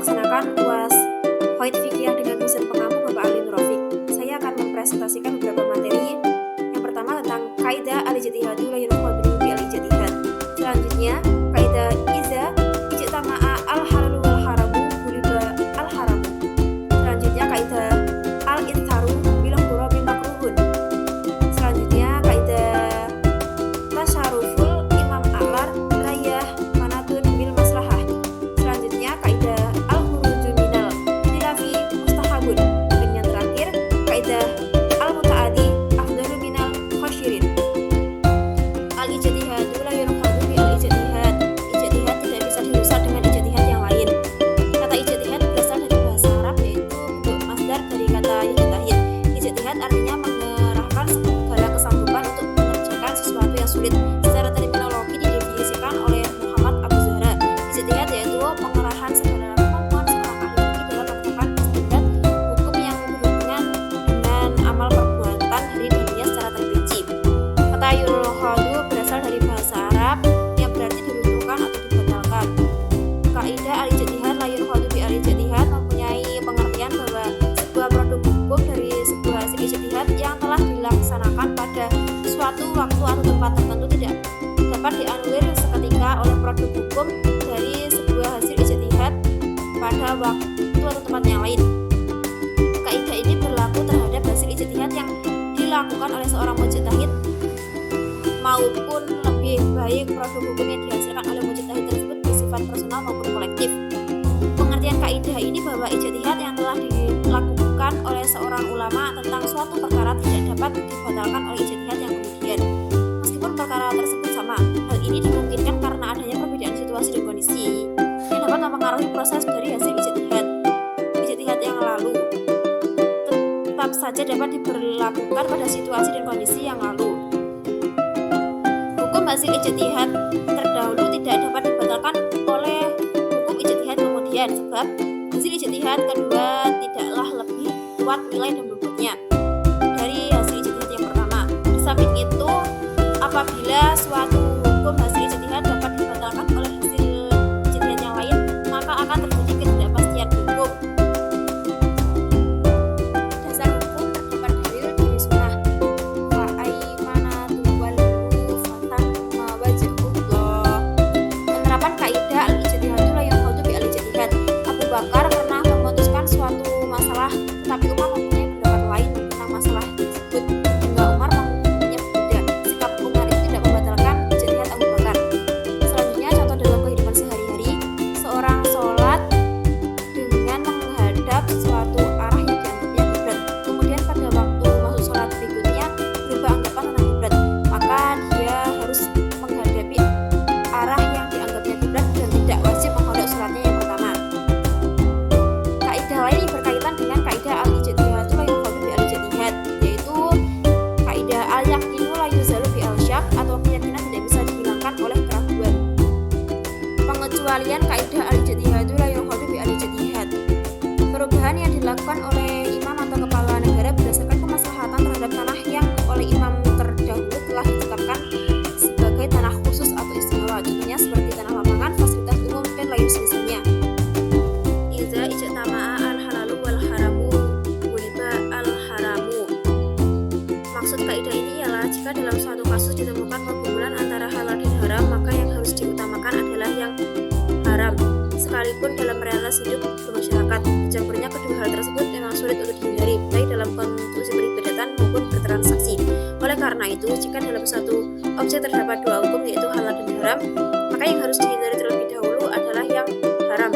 melaksanakan UAS Hoid Fikih dengan dosen pengampu Bapak Ali Nurofik. Saya akan mempresentasikan beberapa materi. Yang pertama tentang kaidah al-ijtihadu la yunqadu bi al-ijtihad. Selanjutnya, kaidah iza ijtama'a al-halalu wal haramu buliba al-haramu. Selanjutnya, kaidah al-ittaru bil khurabi makruhun. Selanjutnya, kaidah tasyaruful imam a'lar rayah manatun bil maslahah. Selanjutnya, kaidah al-khuruju minal khilafi mustahabun. Dan yang terakhir, kaidah al-muta'adi afdalu minal khasyirin. Al-ijtihadu la yunqadu bi al-ijtihad. Ijtihad tidak bisa dirusak dengan ijtihad yang lain. Kata ijtihad berasal dari bahasa Arab, yaitu bentuk masdar dari kata yajtahid. Ijtihad artinya mengerahkan segala kesanggupan untuk mengerjakan sesuatu yang sulit. Secara terminologi didefinisikan oleh Muhammad Abu Zahra. Ijtihad yaitu pengerahan segala kemampuan seorang ahli fikih dalam menetapkan istihad hukum yang berhubungan dengan amal perbuatan hari dunia secara terperinci. Kata yulhadu berasal dari bahasa Arab yang berarti diruntuhkan atau dibatalkan. Kaidah al-ijtihad la yunqadu bi al-ijtihad mempunyai pengertian bahwa sebuah produk hukum dari sebuah hasil ijtihad yang telah dilaksanakan pada suatu waktu atau tempat tertentu tidak dapat dianulir seketika oleh produk hukum dari sebuah hasil ijtihad pada waktu atau tempat yang lain. Kaidah ini berlaku terhadap hasil ijtihad yang dilakukan oleh seorang mujtahid maupun lebih baik produk hukum yang dihasilkan oleh mujtahid tersebut bersifat personal maupun kolektif. Pengertian kaidah ini bahwa ijtihad yang telah dilakukan oleh seorang ulama tentang suatu perkara tidak dapat dibatalkan oleh ijtihad yang kemudian, meskipun perkara tersebut sama. Hal ini dimungkinkan karena adanya perbedaan situasi dan kondisi yang dapat mempengaruhi proses dari hasil ijtihad yang lalu. Tetap saja dapat diberlakukan pada situasi dan kondisi yang lalu. Hukum hasil ijtihad terdahulu tidak dapat dibatalkan oleh hukum ijtihad kemudian, sebab hasil ijtihad kedua tidaklah lebih kuat nilai dan bobotnya dari hasil ijtihad yang pertama. Di samping itu, apabila suatu hukum hasil ijtihad dapat dibatalkan oleh hasil ijtihad yang lain, maka akan terjadi ketidakpastian hukum. Dasar hukum terdapat dalil dari sunnah. Wa aimanatu wal fatan mawajibullah. Penerapan kaidah al-ijtihadu la yunqadu bi al-ijtihad. Abu Bakar pernah memutuskan suatu masalah, tetapi Umar mempunyai pendapat lain tentang masalah tersebut, hingga Umar mempunyai berbeda. Sikap Umar itu tidak membatalkan ijtihad Abu Bakar. Selanjutnya, contoh dalam kehidupan sehari-hari, seorang sholat dengan menghadap suatu arah yang dianggapnya kiblat. Kemudian pada waktu masuk sholat berikutnya berubah anggapan tentang kiblat, maka dia harus menghadapi arah yang dianggapnya kiblat dan tidak wajib menghadap sholatnya yang pertama. Kaidah lain yang berkaitan dengan kaidah al-ijtihadu la yunqadu bi al-ijtihad, yaitu kaidah al-yaqinu la yuzalu bi al-syak, atau keyakinan tidak bisa dihilangkan oleh keraguan. Pengecualian kaidah al-ijtihadu la yunqadu bi al-ijtihad. Perubahan yang dilakukan oleh imam atau kepala negara berdasarkan kemaslahatan terhadap tanah yang oleh imam terdahulu telah ditetapkan sebagai tanah khusus atau istimewa, contohnya seperti tanah lapangan, fasilitas umum, dan lain sebagainya. Iza ijtama'a al-halalu wal haramu buliba al-haramu. Maksud kaidah ini ialah jika dalam suatu kasus ditemukan pergumulan antara halal dan haram, maka yang harus diutamakan adalah yang haram, sekalipun dalam realitas hidup bermasyarakat. Bercampurnya kedua hal tersebut memang sulit untuk dihindari, baik dalam kondisi peribadatan maupun bertransaksi. Oleh karena itu, jika dalam satu objek terdapat dua hukum, yaitu halal dan haram, maka yang harus dihindari terlebih dahulu adalah yang haram,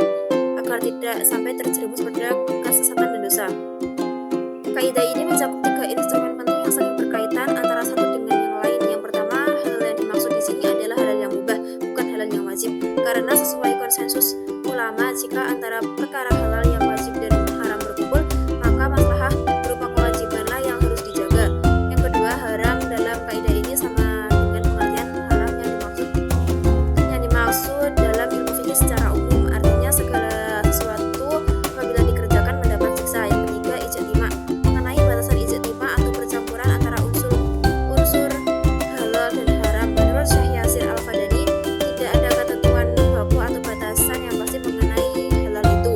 agar tidak sampai terjerumus pada kesesatan dan dosa. Kaidah ini mencakup tiga instrumen penting yang saling berkaitan antara satu dengan yang lain. Yang pertama, hal yang dimaksud di sini adalah halal yang mubah, bukan halal yang wajib. Karena sesuai konsensus ulama, jika antara perkara halal yang wajib dan haram berkumpul, maka maslahah berupa kewajibanlah yang harus dijaga. Yang kedua, haram dalam kaidah ini sama dengan pengertian haram yang dimaksud dalam ilmu fikih secara umum, artinya segala sesuatu apabila dikerjakan mendapat siksa. Yang ketiga, ijtima. Mengenai batasan ijtima atau percampuran antara unsur halal dan haram, menurut Syekh Yasir Al-Fadani tidak ada ketentuan baku atau batasan yang pasti mengenai halal itu.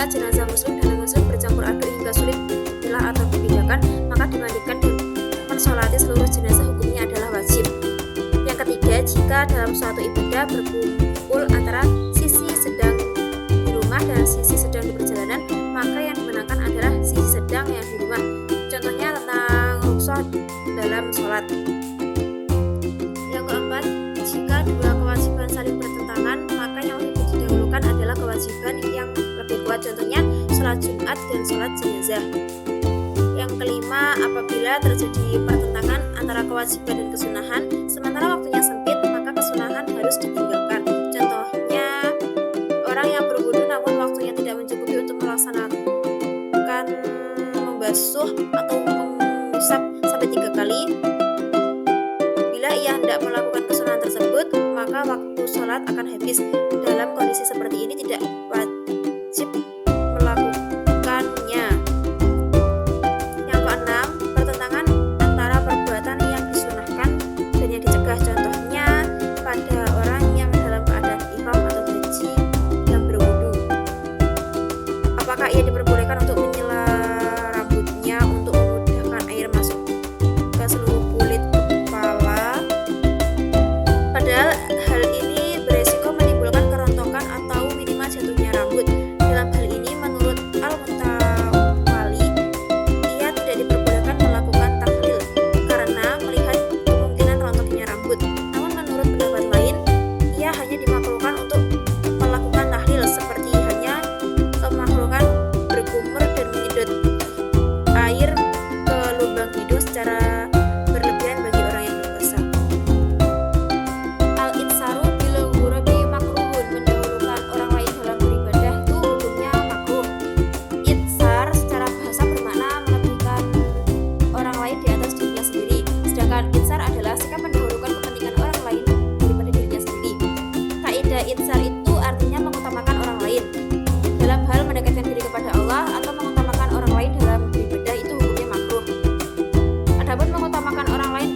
jenazah muslim dan non-muslim bercampur aduk hingga sulit dipilah atau dipindahkan, maka dimandikan dan mensolati seluruh jenazah hukumnya adalah wajib. Yang ketiga, jika dalam suatu ibadah berkumpul antara sisi sedang di rumah dan sisi sedang di perjalanan, maka yang dimenangkan adalah sisi sedang yang di rumah. Contohnya tentang rukhsah dalam sholat. Yang keempat, jika dua kewajiban saling bertentangan, maka yang lebih didahulukan adalah kewajiban yang lebih kuat. Contohnya sholat Jumat dan sholat jenazah. Yang kelima, apabila terjadi pertentangan antara kewajiban dan kesunahan, sementara waktunya sempit, maka kesunahan harus ditinggalkan. Contohnya, orang yang berwudu namun waktunya tidak mencukupi untuk melaksanakan membasuh atau mengusap sampai 3 kali. Bila ia hendak melakukan kesunahan tersebut, maka waktu sholat akan habis. Dalam kondisi seperti ini tidak wajib melakukannya. Yang keenam, pertentangan antara perbuatan yang disunahkan dan yang dicegah. Contohnya pada orang yang dalam keadaan ihram atau haji yang berwudu, apakah ia diperbolehkan untuk menyela rambutnya untuk memudahkan air masuk ke seluruh kulit kepala? Padahal hal ini beresiko menimbulkan kerontokan atau minimal jatuhnya rambut. Dalam hal ini menurut Al-Mutawali, ia tidak diperbolehkan melakukan tahlil karena melihat kemungkinan rontoknya rambut. Namun menurut pendapat lain, ia hanya dimakruhkan untuk melakukan tahlil seperti hanya kemakruhan berkumur dan menyedot air ke lubang hidung secara berlebihan bagi orang yang berpuasa. Al-itsaru bil ghurabi makruhun, mendahulukan orang lain dalam beribadah itu hukumnya makruh. Itsar secara bahasa bermakna melebihkan orang lain di atas dirinya sendiri, sedangkan itsar adalah sikap mendahulukan kepentingan orang lain daripada dirinya sendiri. Kaidah itsar itu artinya mengutamakan orang lain dalam hal mendekatkan diri kepada Allah atau mengutamakan orang lain dalam beribadah, itu hukumnya makruh. Adapun mengutamakan orang lain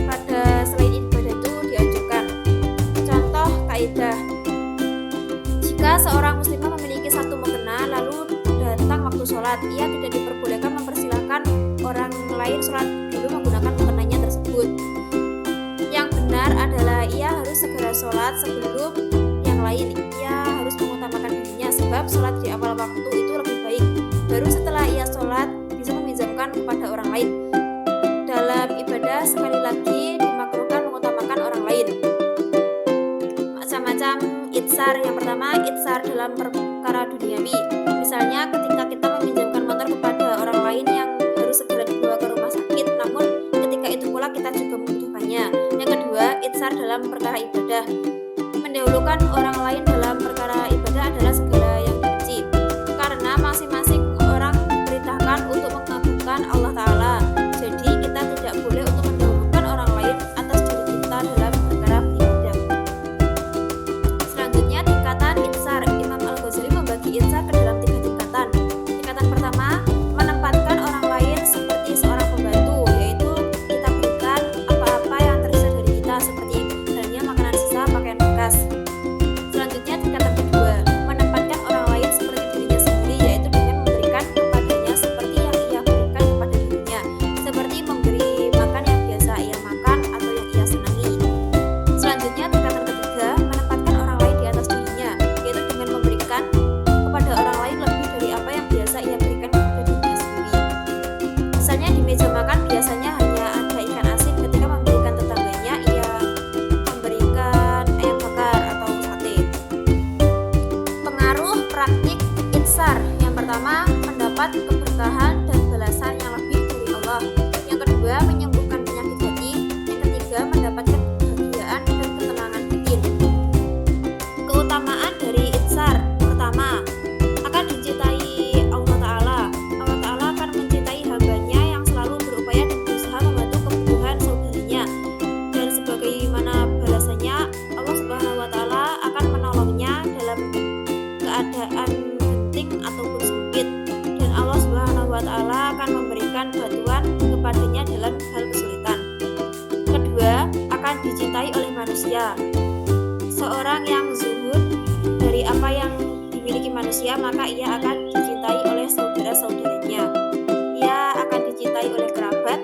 pada selain ibadah itu dianjurkan. Contoh kaidah, jika seorang muslimah memiliki satu mukena lalu datang waktu sholat, ia tidak diperbolehkan mempersilahkan orang lain sholat dulu menggunakan mukenanya tersebut. Yang benar adalah ia harus segera sholat sebelum yang lain. Ia harus mengutamakan dirinya, sebab sholat di awal waktu itu lebih baik. Baru setelah ia sholat bisa meminjamkan kepada orang lain. Dalam ibadah sekali lagi dimakruhkan mengutamakan orang lain. Macam-macam itsar. Yang pertama, itsar dalam perkara duniawi. Misalnya ketika kita meminjamkan motor kepada orang lain yang harus segera dibawa ke rumah sakit, namun ketika itu pula kita juga membutuhkannya. Yang kedua, itsar dalam perkara ibadah. Mendahulukan orang lain dalam perkara ibadah adalah segala yang dibenci, karena masing-masing orang diperintahkan untuk mengagungkan Allah Ta'ala. Jadi kita tidak boleh untuk mendahulukan orang lain atas diri kita dalam perkara ibadah. Selanjutnya, tingkatan itsar. Imam Al-Ghazali membagi itsar ke dalam 3 tingkatan. Tingkatan pertama, menempatkan orang lain seperti seorang pembantu, yaitu kita berikan apa-apa yang tersisa dari kita, seperti halnya makanan sisa, pakaian bekas. Selanjutnya, tingkatan kedua, menempatkan orang lain seperti dirinya sendiri, yaitu dengan memberikan kepadanya seperti yang ia berikan kepada dirinya, seperti memberi makan yang biasa ia makan atau yang ia senangi. Selanjutnya, tingkatan ketiga, menempatkan orang lain di atas dirinya, yaitu dengan memberikan kepada orang lain lebih dari apa yang biasa ia berikan kepada dirinya sendiri. Misalnya di meja makan biasanya hanya ada ikan asin, ketika memberikan tetangganya ia memberikan ayam bakar atau sate. Pengaruh praktik itsar. Yang pertama, mendapat keberkahan dan balasan yang lebih dari Allah. Yang kedua, menyembuhkan penyakit hati. Yang ketiga, mendapatkan kebahagiaan dan ketenangan batin. Keutamaan dari itsar. Pertama, akan dicintai Allah Ta'ala. Allah Ta'ala akan mencintai hambanya yang selalu berupaya dan berusaha membantu kebutuhan saudaranya. Dan sebagaimana balasannya, Allah Subhanahu wa Ta'ala akan menolongnya dalam keadaan genting ataupun sempit. Dan Allah Subhanahu wa Ta'ala akan memberikan bantuan kepadanya dalam hal kesulitan. Kedua, akan dicintai oleh manusia. Seorang yang zuhud dari apa yang dimiliki manusia, maka ia akan dicintai dicintai oleh saudara-saudaranya. Ia akan dicintai oleh kerabat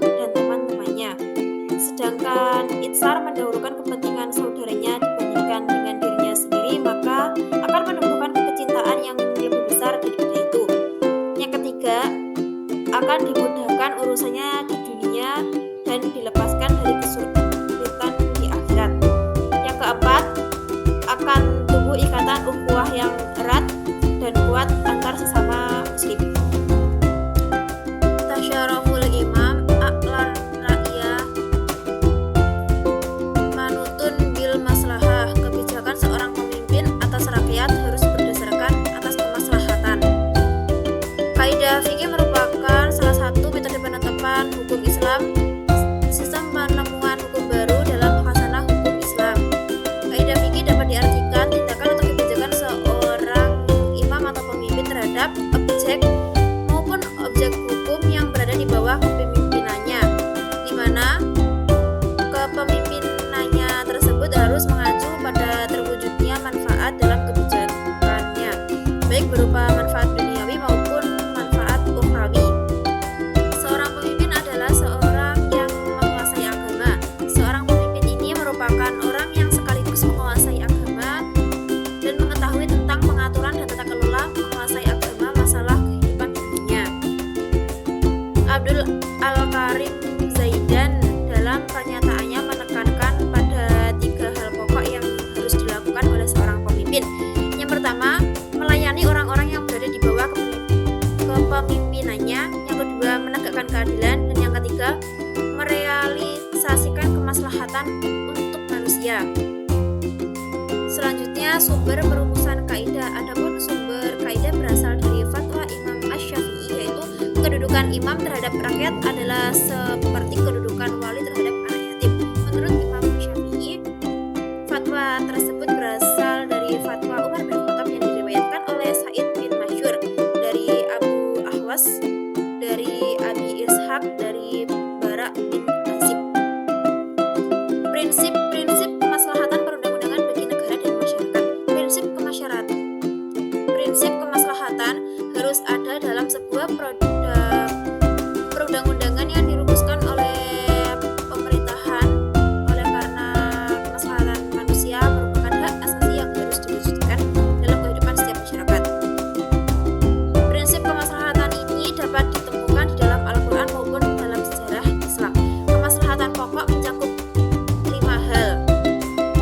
dan teman-temannya. Sedangkan insar mendahulukan kepentingan saudaranya dibandingkan dengan dirinya sendiri, maka akan menumbuhkan kecintaan yang lebih besar daripada itu. Yang ketiga, akan dimudahkan urusannya di dunia dan dilepaskan dari kesulitan di akhirat. Yang keempat, akan tumbuh ikatan ukhuwah yang erat dan kuat antar sesama muslim. Tasyaraful imam a'lar ra'iyah manutun bil maslahah. Kebijakan seorang pemimpin atas rakyat harus berdasarkan atas kemaslahatan. Kaidah fikih merupakan salah satu metode penetapan hukum Islam, sistem penemuan hukum baru dalam mukhasanah hukum Islam. Kaidah fikih dapat diartikan tindakan atau kebijakan seorang imam atau pemimpin terhadap objek maupun objek hukum yang berada di bawah kepemimpinannya, di mana kepemimpinannya tersebut harus mengacu pada terwujudnya manfaat dalam kebijakannya, baik berupa manfaat duniawi maupun manfaat ukhrawi. Seorang pemimpin adalah seorang yang menguasai agama. Seorang pemimpin ini merupakan orang yang sekaligus menguasai agama dan mengetahui tentang pengaturan dan tata kelola menguasai agama masalah kehidupan dunia. Abdul Al-Karim Zaidan dalam pernyataannya menekankan pada 3 hal pokok yang harus dilakukan oleh seorang pemimpin. Yang pertama, melayani orang-orang yang berada di bawah kepemimpinannya. Yang kedua, menegakkan keadilan. Dan yang ketiga, merealisasikan kemaslahatan untuk manusia. Selanjutnya, sumber perumusan kaidah. Adapun sumber kaidah berasal dari fatwa Imam Asy-Syafi'i, yaitu kedudukan imam terhadap rakyat adalah seperti kedudukan wali terhadap anak yatim. Menurut Imam Syafi'i, fatwa tersebut berasal dari fatwa Umar bin Khattab yang diriwayatkan oleh Sa'id bin Masyur, dari Abu Ahwas, dari Abi Ishaq, dari Bara bin Azib. Prinsip-prinsip kemaslahatan perundang-undangan bagi negara dan masyarakat. Prinsip kemaslahatan harus ada dalam sebuah perundang-undangan yang dirumuskan oleh pemerintahan, oleh karena kemaslahatan manusia merupakan hak asasi yang harus diwujudkan dalam kehidupan setiap masyarakat. Prinsip kemaslahatan ini dapat ditemukan di dalam Al-Quran maupun dalam sejarah Islam. Kemaslahatan pokok mencakup 5 hal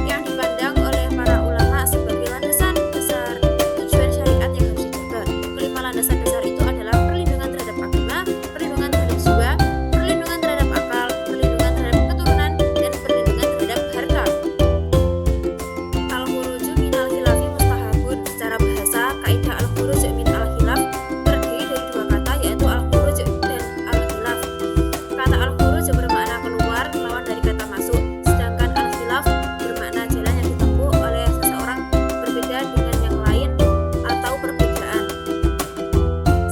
yang dipandang oleh para ulama sebagai landasan dasar tujuan syariat yang harus dijaga. Kelima landasan dasar itu adalah perlindungan terhadap agama, perlindungan terhadap jiwa, perlindungan terhadap akal, perlindungan terhadap keturunan, dan perlindungan terhadap harta. Al-khuruju minal khilafi mustahabun. Secara bahasa, kaidah al-khuruj min al-khilaf terdiri dari 2 kata, yaitu al-khuruj dan al-khilaf. Kata al-khuruj bermakna keluar, lawan dari kata masuk, sedangkan al-khilaf bermakna jalan yang ditempuh oleh seseorang berbeda dengan yang lain atau perbedaan.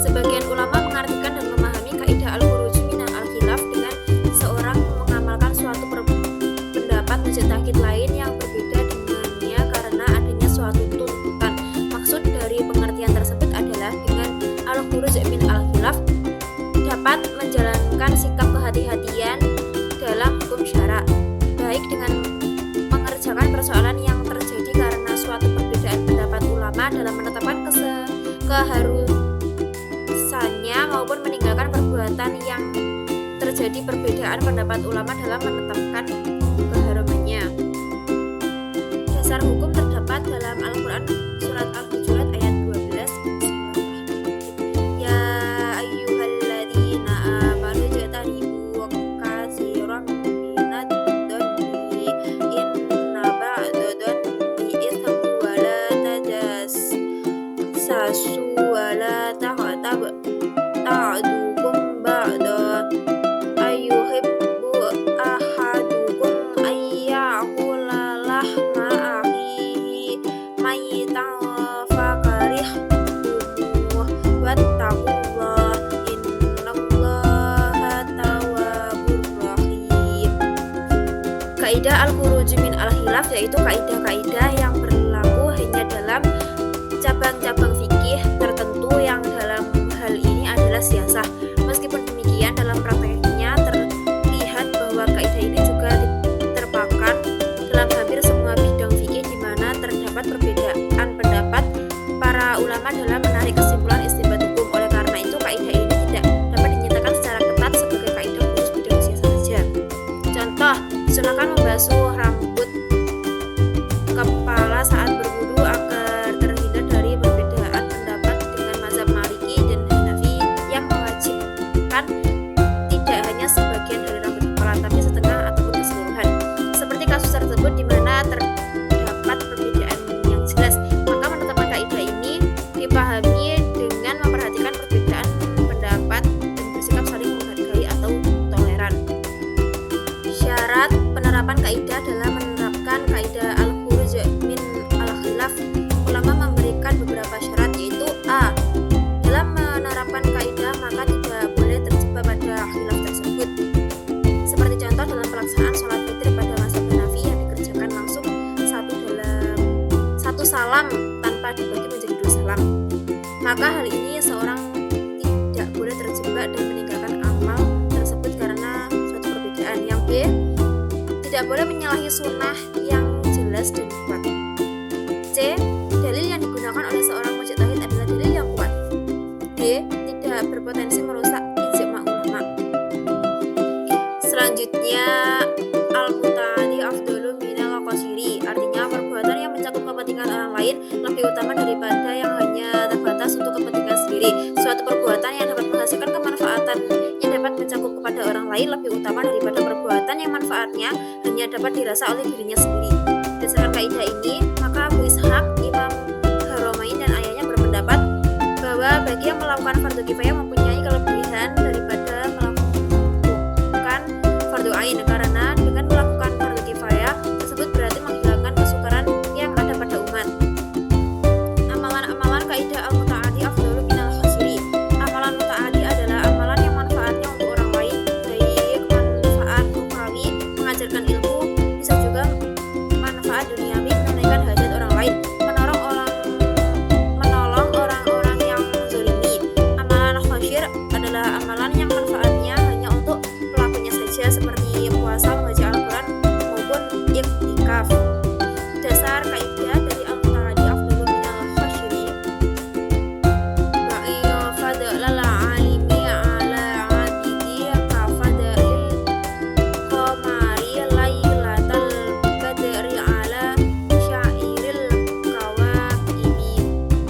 Sebagian ulama mengartikan dan memahami kaidah al-khuruj minal al-khilaf dengan seorang mengamalkan suatu pendapat mujtahid lain yang berbeda dengannya karena adanya suatu tuntutan. Maksud dari pengertian tersebut adalah dengan al-khuruj min al-khilaf dapat menjalankan sikap kehati-hatian dalam hukum syara, baik dengan mengerjakan persoalan yang terjadi karena suatu perbedaan pendapat ulama dalam menetapkan keharusannya maupun meninggalkan perbuatan yang terjadi perbedaan pendapat ulama dalam menetapkan keharumannya. Dasar hukum terdapat dalam Al-Quran surat Al-Hujurat ayat 12. Ya ayyuhalladzina amanu jtanibu katsiran minad dhanni inna ba'da dhanni itsmu wa la tajassasu wa la taghtab ta'dukum ba'da ayyuhibbu ahadukum ayyakula lahma akhihi maytan fakarihtumuh wattaqullah innallaha tawwabur rahim. Kaidah al-khuruj min al-khilaf yaitu kaidah-kaidah yang berlaku hanya dalam cabang-cabang fikih tertentu yang dalam hal ini adalah siasah. Meskipun demikian, dalam prakteknya terlihat bahwa kaidah ini juga diterapkan dalam hampir semua bidang fikih di mana terdapat perbedaan pendapat para ulama dalam menarik kesimpulan istinbat hukum. Oleh karena itu, kaidah ini tidak dapat dinyatakan secara ketat sebagai kaidah khusus bidang siasah saja. Contoh, disunahkan membasuh rambut kepala saat berwudu agar terhindar dari perbedaan pendapat dengan mazhab Maliki dan Hanafi yang mewajibkan tidak hanya sebagian dari rambut kepala tapi setengah ataupun keseluruhan. Seperti kasus tersebut di mana terdapat perbedaan yang jelas, maka menetapkan kaidah ini dipahami dengan memperhatikan perbedaan pendapat dan bersikap saling menghargai atau toleran. Syarat penerapan kaidah dalam menerapkan kaidah al-khuruj min al-khilaf, ulama memberikan beberapa syarat, yaitu a. Dalam menerapkan kaidah maka tidak boleh terjebak pada khilaf tersebut. Seperti contoh dalam pelaksanaan sholat fitri pada masa Hanafi yang dikerjakan langsung satu salam tanpa dibagi menjadi 2 salam. Maka hal ini seorang tidak boleh terjebak dan meninggalkan amal tersebut karena suatu perbedaan. Yang b. Tidak boleh menyalahi sunnah yang jelas dan kuat. C. Dalil yang digunakan oleh seorang mujtahid adalah dalil yang kuat. D. Tidak berpotensi merusak ijma ulama. Selanjutnya, al-muta'addi afdalu minal qasiri, artinya perbuatan yang mencakup kepentingan orang lain lebih utama daripada yang hanya terbatas untuk kepentingan sendiri. Suatu perbuatan yang dapat menghasilkan kemanfaatan yang dapat mencakup kepada orang lain lebih utama daripada perbuatan yang manfaatnya hanya dapat dirasa oleh dirinya sendiri. Berdasarkan kaidah ini, maka Abu Ishaq, Imam Haramain dan ayahnya berpendapat bahwa bagi yang melakukan fardu kifayah mempunyai kelebihan daripada melakukan fardu ain, karena dengan melakukan fardu kifayah tersebut berarti menghilangkan kesukaran yang ada pada umat. Amalan-amalan kaidah al-muta'addi afdalu minal khasiri. Amalan muta'addi adalah amalan yang manfaatnya untuk orang lain, baik manfaat ukhrawi mengajarkan ilmu, bisa juga manfaat duniawi menunaikan hajat orang lain, menolong orang-orang yang zalimi. Amalan khasyir adalah amalan yang manfaatnya hanya untuk pelakunya saja, seperti puasa, membaca Al-Quran maupun iktikaf. Dasar kaidah dari al-muta'addi afdalu minal khasyiri, wa in fadlal alimi ala abidi ka fadlil qamari lailatal badri ala syairil kawakibi.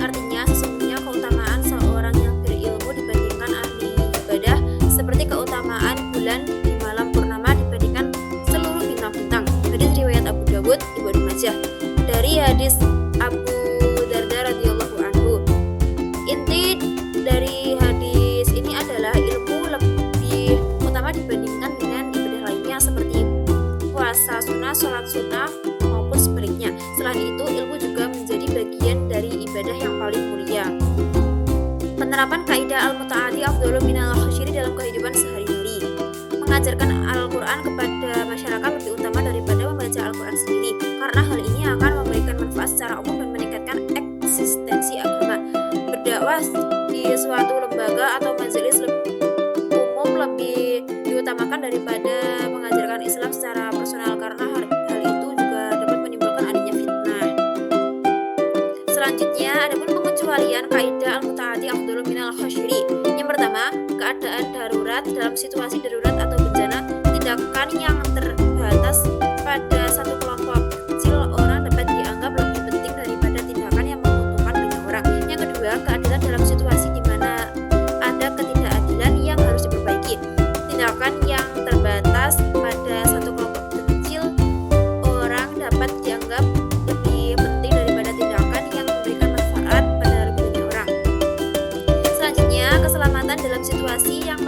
Artinya, sesungguhnya keutamaan seorang yang berilmu dibandingkan ahli ibadah seperti keutamaan bulan di malam purnama dibandingkan seluruh bintang-bintang. Hadis riwayat Abu Dawud, Ibnu Majah. Dari hadis Abu Darda radhiyallahu anhu, inti dari hadis ini adalah ilmu lebih utama dibandingkan dengan ibadah lainnya seperti puasa sunnah, sholat sunnah maupun sebaliknya. Selain itu, ilmu juga menjadi bagian dari ibadah yang paling mulia. Penerapan kaidah al-muta'addi afdalu minal khasyiri dalam kehidupan sehari-hari. Mengajarkan Al-Quran kepada masyarakat lebih utama daripada membaca Al-Quran sendiri, karena hal ini akan memberikan manfaat secara umum dan meningkatkan eksistensi agama. Berdakwah di suatu lembaga atau majelis umum lebih diutamakan daripada mengajarkan Islam secara personal, karena hal itu juga dapat menimbulkan adanya fitnah. Selanjutnya, adapun pengecualian kaidah al-muta'addi afdalu minal khasyiri. Yang pertama, keadaan darurat. Dalam situasi darurat atau bencana, tindakan yang terbatas pada satu kelompok kecil orang dapat dianggap lebih penting daripada tindakan yang menguntungkan banyak orang. Yang kedua, keadilan dalam situasi di mana ada ketidakadilan yang harus diperbaiki. Tindakan yang terbatas pada satu kelompok kecil orang dapat dianggap lebih penting daripada tindakan yang memberikan manfaat pada lebih banyak orang. Selanjutnya, keselamatan dalam situasi yang